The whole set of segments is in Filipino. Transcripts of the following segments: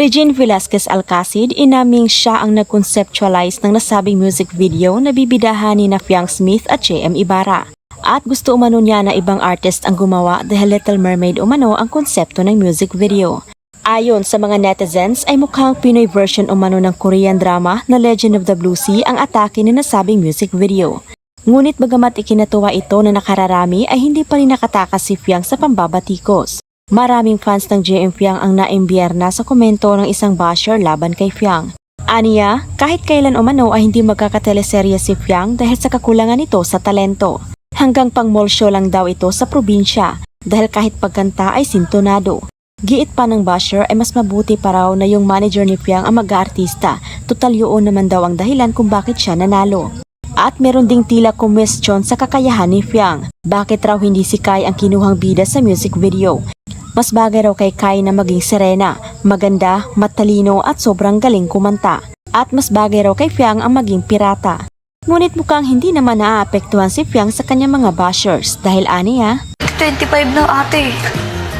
Regine Velasquez Alcacid inaming siya ang nag-conceptualize ng nasabing music video na bibidahan ni Fiang Smith at JM Ibarra. At gusto umano niya na ibang artist ang gumawa dahil Little Mermaid umano ang konsepto ng music video. Ayon sa mga netizens ay mukhang Pinoy version umano ng Korean drama na Legend of the Blue Sea ang atake ni nasabing music video. Ngunit bagamat ikinatuwa ito na nakararami ay hindi pa rin nakatakas si Fiang sa pambabatikos. Maraming fans ng JM Fiang ang naimbiyerna sa komento ng isang basher laban kay Fiang. Aniya, kahit kailan umano ay hindi magkakateleserye si Fiang dahil sa kakulangan nito sa talento. Hanggang pang mall show lang daw ito sa probinsya dahil kahit pagkanta ay sintonado. Giit pa ng basher ay mas mabuti pa raw na yung manager ni Fiang ang mag-aartista, total yun naman daw ang dahilan kung bakit siya nanalo. At meron ding tila kumwestiyon sa kakayahan ni Fiang. Bakit raw hindi si Kai ang kinuhang bida sa music video? Mas bagay raw kay Kai na maging serena, maganda, matalino at sobrang galing kumanta. At mas bagay raw kay Fiang ang maging pirata. Ngunit mukhang hindi naman naaapektuhan si Fiang sa kanyang mga bashers dahil aniya, 25 na ate.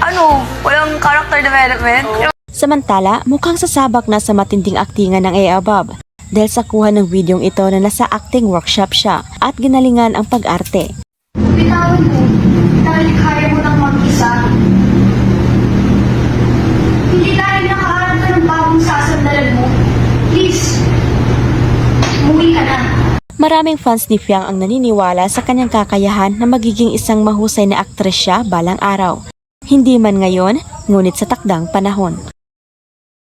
Ano? Walang character development? Samantala, mukhang sasabak na sa matinding aktingan ng A-Above dahil sa kuha ng videong ito na nasa acting workshop siya at ginalingan ang pag-arte. Bitawan mo dahil kaya mo nang mag-isa. Hindi dahil nakaharap ka ng bagong sasandalan mo. Please, umuwi ka na. Maraming fans ni Fiang ang naniniwala sa kanyang kakayahan na magiging isang mahusay na aktres siya balang araw. Hindi man ngayon, ngunit sa takdang panahon.